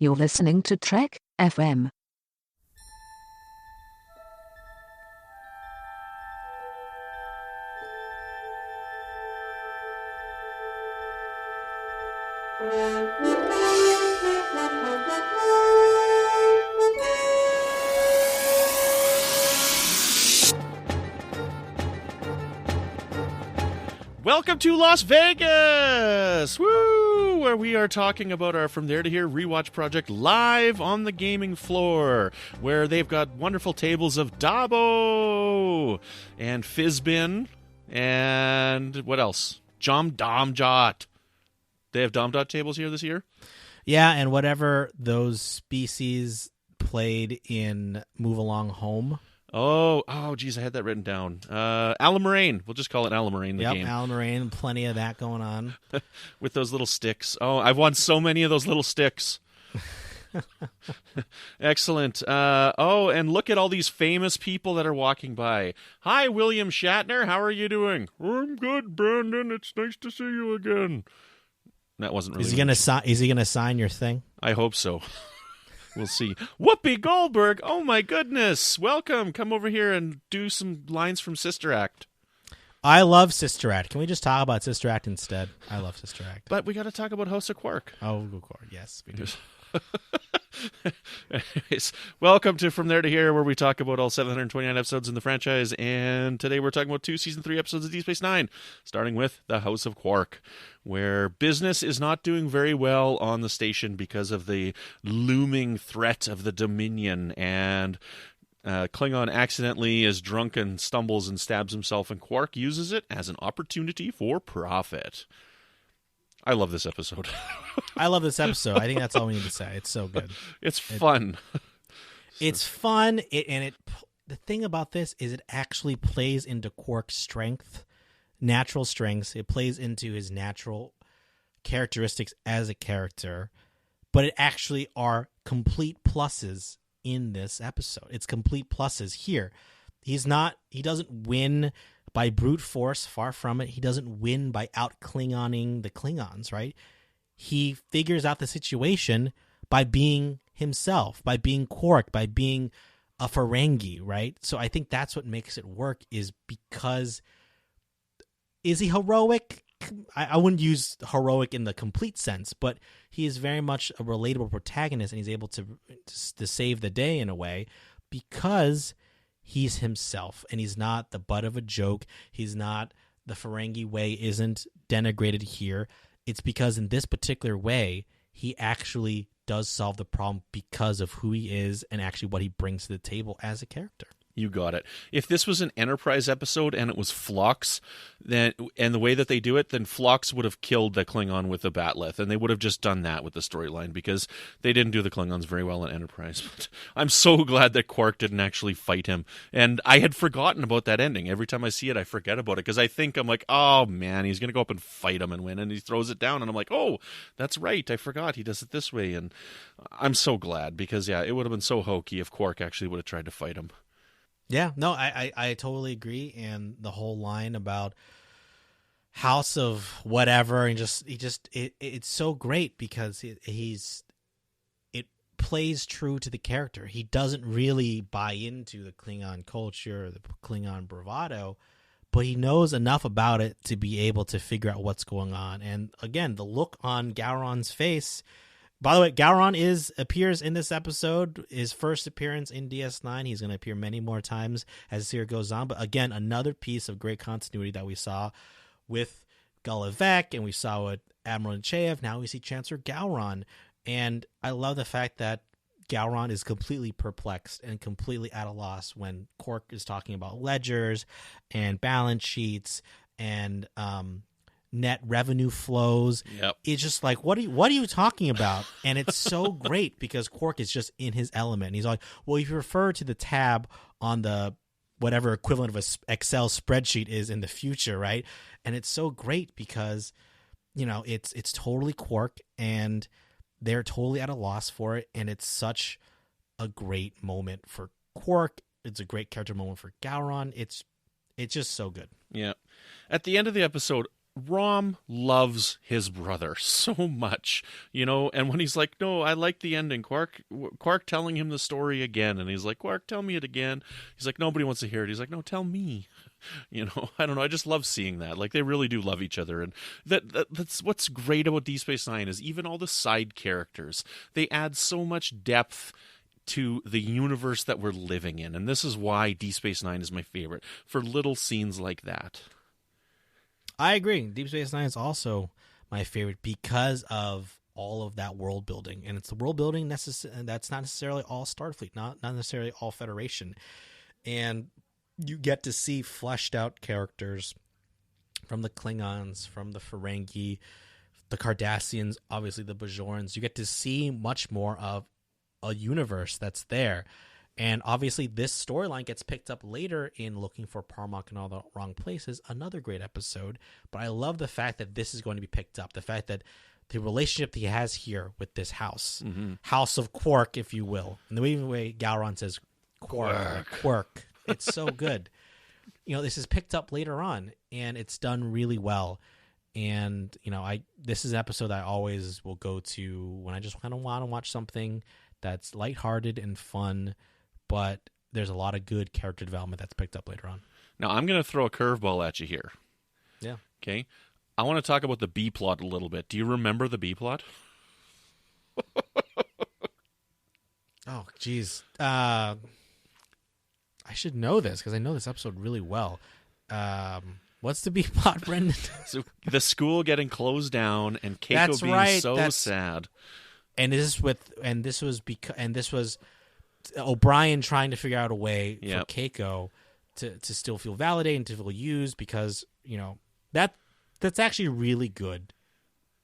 You're listening to Trek FM. Welcome to Las Vegas! Woo! Where we are talking about our From There to Here Rewatch project live on the gaming floor, where they've got wonderful tables of Dabo and Fizbin and what else? Domjot. They have Domjot tables here this year? Yeah, and whatever those species played in Move Along Home. Oh, geez, I had that written down. Alamarine. We'll just call it Alamarine, the game. Yep, Alamarine. Plenty of that going on. With those little sticks. Oh, I've won so many of those little sticks. Excellent. And look at all these famous people that are walking by. Hi, William Shatner. How are you doing? I'm good, Brandon. It's nice to see you again. That wasn't really... Is he gonna sign your thing? I hope so. We'll see. Whoopi Goldberg! Oh my goodness! Welcome! Come over here and do some lines from Sister Act. I love Sister Act. Can we just talk about Sister Act instead? I love Sister Act. But we got to talk about House of Quark. Oh, Quark. Yes, we do. Anyways, welcome to From There to Here, where we talk about all 729 episodes in the franchise. And today we're talking about 2 Season 3 episodes of Deep Space Nine, starting with the House of Quark, where business is not doing very well on the station because of the looming threat of the Dominion. And Klingon accidentally is drunk and stumbles and stabs himself, and Quark uses it as an opportunity for profit. I love this episode. I love this episode. I think that's all we need to say. It's so good. It's fun. It's fun. The thing about this is it actually plays into Quark's strength, natural strengths. It plays into his natural characteristics as a character, but it actually are complete pluses in this episode. It's complete pluses here. He doesn't win by brute force, far from it. He doesn't win by out-Klingoning the Klingons, right? He figures out the situation by being himself, by being Quark, by being a Ferengi, right? So I think that's what makes it work, is because... Is he heroic? I wouldn't use heroic in the complete sense, but he is very much a relatable protagonist, and he's able to save the day in a way because... he's himself, and he's not the butt of a joke. He's not, the Ferengi way isn't denigrated here. It's because in this particular way, he actually does solve the problem because of who he is and actually what he brings to the table as a character. You got it. If this was an Enterprise episode and it was Phlox, and the way that they do it, then Phlox would have killed the Klingon with a bat'leth, and they would have just done that with the storyline because they didn't do the Klingons very well in Enterprise. But I'm so glad that Quark didn't actually fight him. And I had forgotten about that ending. Every time I see it, I forget about it because I'm like, oh man, he's going to go up and fight him and win, and he throws it down, and I'm like, oh, that's right, I forgot he does it this way. And I'm so glad because, yeah, it would have been so hokey if Quark actually would have tried to fight him. Yeah, no, I totally agree, and the whole line about House of whatever, and it's so great because it plays true to the character. He doesn't really buy into the Klingon culture, the Klingon bravado, but he knows enough about it to be able to figure out what's going on. And again, the look on Gowron's face. By the way, Gowron appears in this episode, his first appearance in DS9. He's going to appear many more times as the series goes on. But again, another piece of great continuity that we saw with Gulivec, and we saw with Admiral Nechayev. Now we see Chancellor Gowron. And I love the fact that Gowron is completely perplexed and completely at a loss when Quark is talking about ledgers and balance sheets and net revenue flows. Yep. It's just like, what are you talking about? And it's so great because Quark is just in his element. And he's like, well, if you refer to the tab on the whatever equivalent of a Excel spreadsheet is in the future, right? And it's so great because, it's totally Quark, and they're totally at a loss for it. And it's such a great moment for Quark. It's a great character moment for Gowron. It's just so good. Yeah. At the end of the episode, Rom loves his brother so much, and when he's like, no, I like the ending, Quark telling him the story again, and he's like, Quark, tell me it again. He's like, nobody wants to hear it. He's like, no, tell me. I don't know. I just love seeing that. Like, they really do love each other. And that's what's great about Deep Space Nine is even all the side characters, they add so much depth to the universe that we're living in. And this is why Deep Space Nine is my favorite, for little scenes like that. I agree. Deep Space Nine is also my favorite because of all of that world building. And it's the world building that's not necessarily all Starfleet, not necessarily all Federation. And you get to see fleshed out characters from the Klingons, from the Ferengi, the Cardassians, obviously the Bajorans. You get to see much more of a universe that's there. And obviously this storyline gets picked up later in Looking for Parmok in All the Wrong Places, another great episode. But I love the fact that this is going to be picked up, the fact that the relationship that he has here with this house, House of Quark, if you will. And the way Gowron says Quark. It's so good. This is picked up later on, and it's done really well. And, this is an episode I always will go to when I just kind of want to watch something that's lighthearted and fun, but there's a lot of good character development that's picked up later on. Now, I'm going to throw a curveball at you here. Yeah. Okay. I want to talk about the B plot a little bit. Do you remember the B plot? Oh, geez. I should know this because I know this episode really well. What's the B plot, Brendan? So the school getting closed down and Keiko being sad. And this was O'Brien trying to figure out a way for Keiko to still feel validated and to feel used because that's actually really good.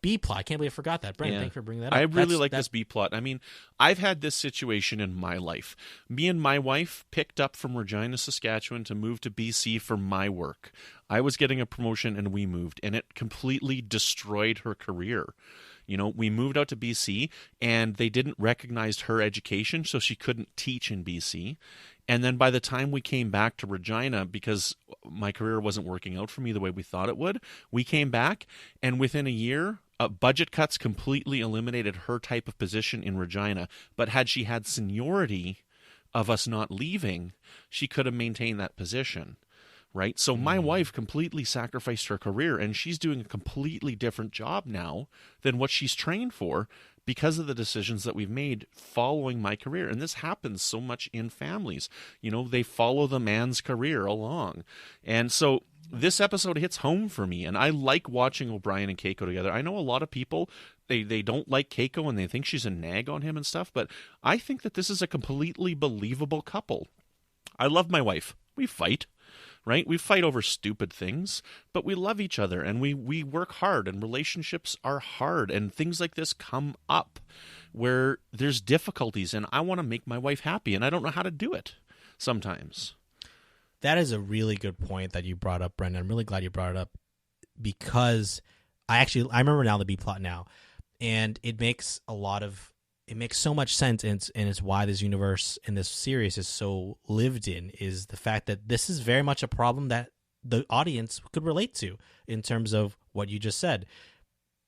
B plot. I can't believe I forgot that. Brandon, thanks for bringing that up. I really like this B plot. I mean, I've had this situation in my life. Me and my wife picked up from Regina, Saskatchewan to move to BC for my work. I was getting a promotion and we moved, and it completely destroyed her career. We moved out to BC and they didn't recognize her education, so she couldn't teach in BC. And then by the time we came back to Regina, because my career wasn't working out for me the way we thought it would, we came back, and within a year, budget cuts completely eliminated her type of position in Regina. But had she had seniority of us not leaving, she could have maintained that position. Right? So my wife completely sacrificed her career, and she's doing a completely different job now than what she's trained for because of the decisions that we've made following my career. And this happens so much in families. They follow the man's career along. And so this episode hits home for me, and I like watching O'Brien and Keiko together. I know a lot of people, they don't like Keiko and they think she's a nag on him and stuff, but I think that this is a completely believable couple. I love my wife. We fight. Right? We fight over stupid things, but we love each other and we work hard, and relationships are hard, and things like this come up where there's difficulties, and I want to make my wife happy, and I don't know how to do it sometimes. That is a really good point that you brought up, Brendan. I'm really glad you brought it up because I remember now the B plot now, and it makes so much sense, and it's why this universe in this series is so lived in, is the fact that this is very much a problem that the audience could relate to in terms of what you just said.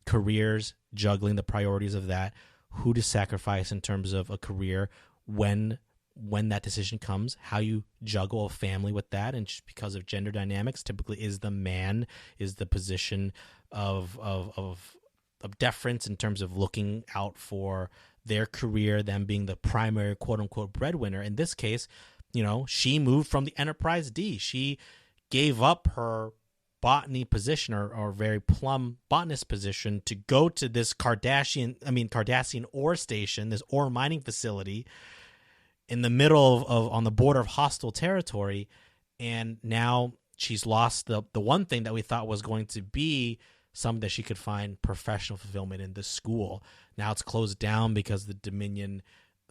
Careers, juggling the priorities of that, who to sacrifice in terms of a career, when that decision comes, how you juggle a family with that, and just because of gender dynamics, typically is the man is the position of deference in terms of looking out for their career, them being the primary quote-unquote breadwinner. In this case, she moved from the Enterprise D. She gave up her botany position or very plum botanist position to go to this Cardassian ore station, this ore mining facility in the middle of on the border of hostile territory. And now she's lost the one thing that we thought was going to be something that she could find professional fulfillment in, the school. Now it's closed down because of the Dominion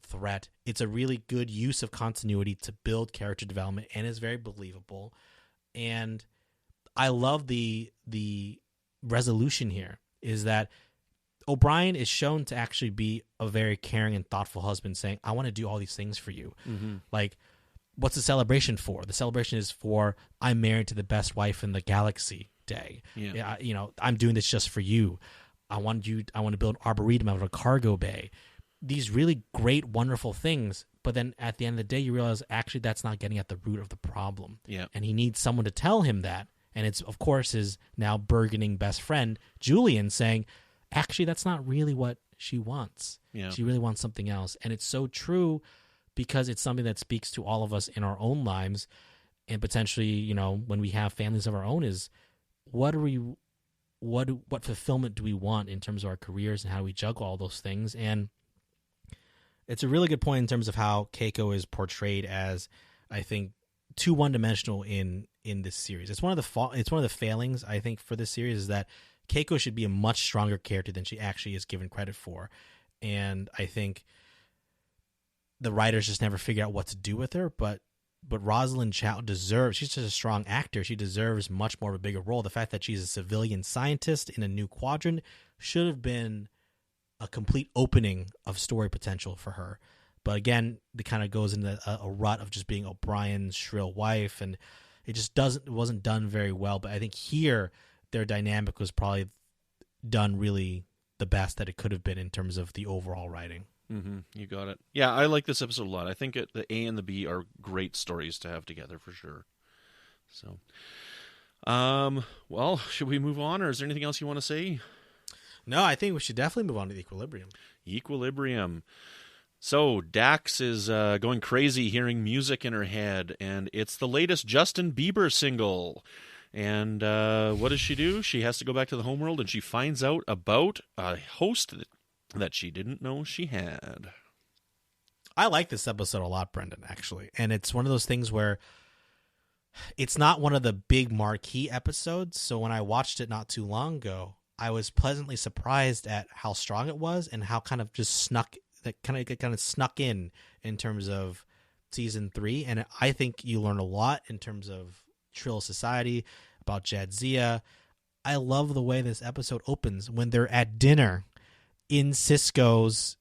threat. It's a really good use of continuity to build character development, and is very believable. And I love the resolution here is that O'Brien is shown to actually be a very caring and thoughtful husband, saying, I want to do all these things for you. Mm-hmm. Like, what's the celebration for? The celebration is for, I'm married to the best wife in the galaxy, day. Yeah. I'm doing this just for you. I want to build an arboretum out of a cargo bay. These really great, wonderful things. But then at the end of the day, you realize actually that's not getting at the root of the problem. Yeah. And he needs someone to tell him that. And it's, of course, his now burgeoning best friend, Julian, saying, actually, that's not really what she wants. Yeah. She really wants something else. And it's so true because it's something that speaks to all of us in our own lives. And potentially, when we have families of our own, is what fulfillment do we want in terms of our careers, and how do we juggle all those things? And it's a really good point in terms of how Keiko is portrayed as, I think, too one-dimensional in this series. It's one of the failings, I think, for this series, is that Keiko should be a much stronger character than she actually is given credit for. And I think the writers just never figure out what to do with her, but Rosalind Chow deserves, she's just a strong actor. She deserves much more of a bigger role. The fact that she's a civilian scientist in a new quadrant should have been a complete opening of story potential for her. But again, it kind of goes into a rut of just being O'Brien's shrill wife, and it just wasn't done very well. But I think here their dynamic was probably done really the best that it could have been in terms of the overall writing. Mm-hmm. You got it. Yeah, I like this episode a lot. I think the A and the B are great stories to have together for sure. So, well, should we move on, or is there anything else you want to say? No, I think we should definitely move on to Equilibrium. Equilibrium. So Dax is going crazy hearing music in her head, and it's the latest Justin Bieber single. And what does she do? She has to go back to the homeworld, and she finds out about a host that she didn't know she had. I like this episode a lot, Brendan, actually. And it's one of those things where it's not one of the big marquee episodes. So when I watched it not too long ago, I was pleasantly surprised at how strong it was and how kind of just snuck in terms of season 3. And I think you learn a lot in terms of Trill Society, about Jadzia. I love the way this episode opens when they're at dinner in Cisco's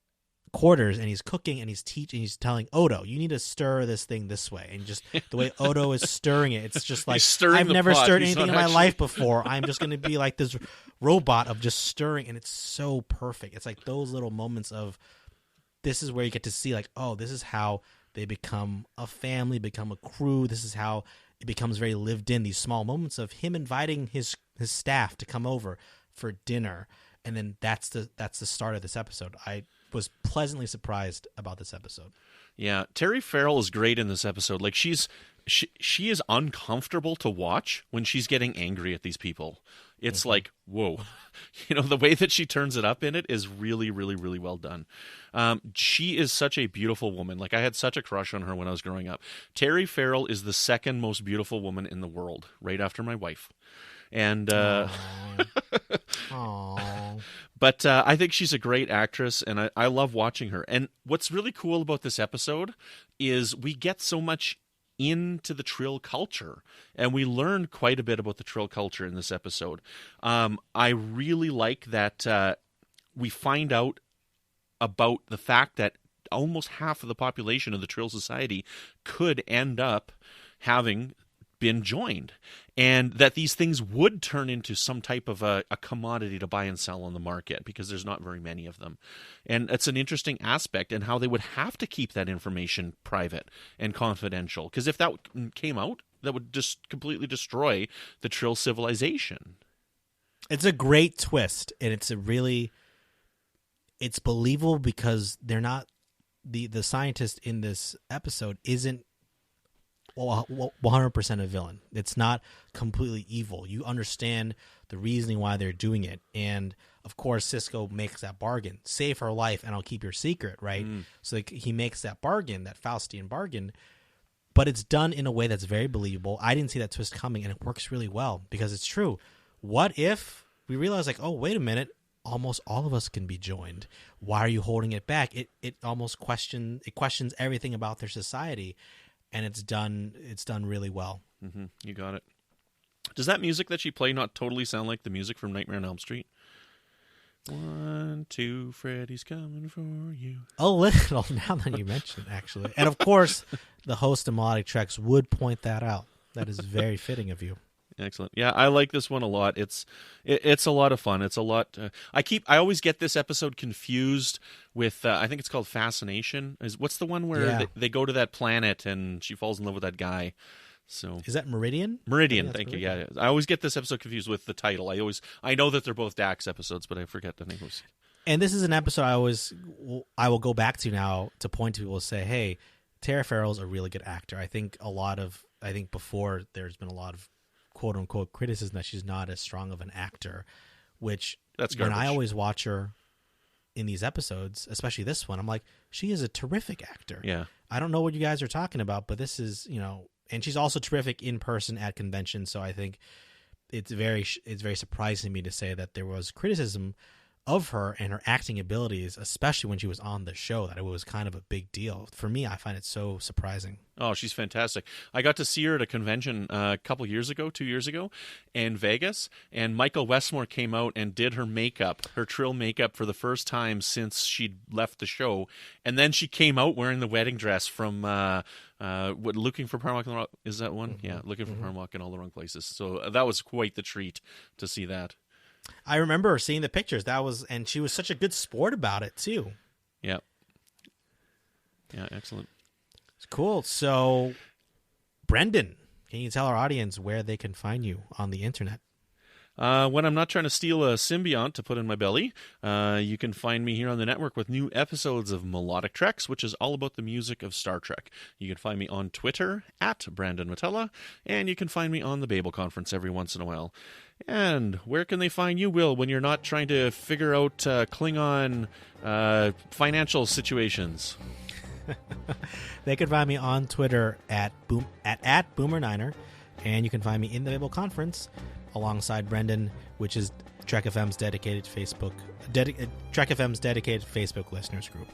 quarters, and he's cooking and he's teaching. He's telling Odo, "You need to stir this thing this way." And just the way Odo is stirring it, it's just like, I've never stirred anything in my life before. I'm just going to be like this robot of just stirring, and it's so perfect. It's like those little moments of, this is where you get to see, like, oh, this is how they become a family, become a crew. This is how it becomes very lived in. These small moments of him inviting his staff to come over for dinner. And then that's the start of this episode. I was pleasantly surprised about this episode. Yeah, Terry Farrell is great in this episode. Like she is uncomfortable to watch when she's getting angry at these people. It's like, whoa. The way that she turns it up in it is really, really, really well done. She is such a beautiful woman. Like, I had such a crush on her when I was growing up. Terry Farrell is the second most beautiful woman in the world, right after my wife. And but I think she's a great actress, and I love watching her. And what's really cool about this episode is we get so much into the Trill culture, and we learn quite a bit about the Trill culture in this episode. I really like that we find out about the fact that almost half of the population of the Trill Society could end up having been joined, and that these things would turn into some type of a commodity to buy and sell on the market, because there's not very many of them. And it's an interesting aspect, and how they would have to keep that information private and confidential, because if that came out, that would just completely destroy the Trill civilization. It's a great twist, and it's believable, because they're not the scientist in this episode isn't 100% a villain. It's not completely evil. You understand the reasoning why they're doing it. And of course, Cisco makes that bargain: save her life and I'll keep your secret, right? So he makes that bargain, that Faustian bargain, but it's done in a way that's very believable. I didn't see that twist coming, and it works really well, because it's true. What if we realize, like, oh, wait a minute, almost all of us can be joined. Why are you holding it back? It almost questions everything about their society. And it's done really well. Mm-hmm. You got it. Does that music that she played not totally sound like the music from Nightmare on Elm Street? 1, 2, Freddy's coming for you. A little, now that you mention it, actually. And of course, the host of Melodic Treks would point that out. That is very fitting of you. Excellent. Yeah, I like this one a lot. It's a lot of fun. It's a lot. I always get this episode confused with. I think it's called Fascination. What's the one where they go to that planet and she falls in love with that guy? So is that Meridian? Meridian. Thank you. Yeah, I always get this episode confused with the title. I know that they're both Dax episodes, but I forget the name. And this is an episode I will go back to now to point to people and say, hey, Tara Farrell's a really good actor. I think before there's been a lot of quote unquote criticism that she's not as strong of an actor, which that's garbage. When I always watch her in these episodes, especially this one, I'm like, she is a terrific actor. Yeah. I don't know what you guys are talking about, but this is, and she's also terrific in person at conventions. So I think it's very surprising to me to say that there was criticism of her and her acting abilities, especially when she was on the show, that it was kind of a big deal. For me, I find it so surprising. Oh, she's fantastic. I got to see her at a convention 2 years ago, in Vegas, and Michael Westmore came out and did her makeup, her Trill makeup, for the first time since she'd left the show. And then she came out wearing the wedding dress from Looking for Parmok in the Wrong... Is that one? Mm-hmm. Yeah, Looking for Parmok in All the Wrong Places. So that was quite the treat to see that. I remember seeing the pictures. And she was such a good sport about it too. Yeah. Yeah, excellent. It's cool. So, Brendan, can you tell our audience where they can find you on the internet? When I'm not trying to steal a symbiont to put in my belly, you can find me here on the network with new episodes of Melodic Treks, which is all about the music of Star Trek. You can find me on Twitter at Brandon-Mutala, and you can find me on the Babel Conference every once in a while. And where can they find you, Will, when you're not trying to figure out Klingon financial situations? They can find me on Twitter at Boomer9er, and you can find me in the Babel Conference alongside Brendan, which is Trek FM's dedicated Facebook listeners group.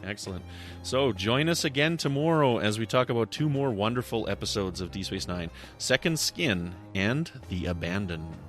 Excellent. So join us again tomorrow as we talk about 2 more wonderful episodes of Deep Space Nine, Second Skin and The Abandoned.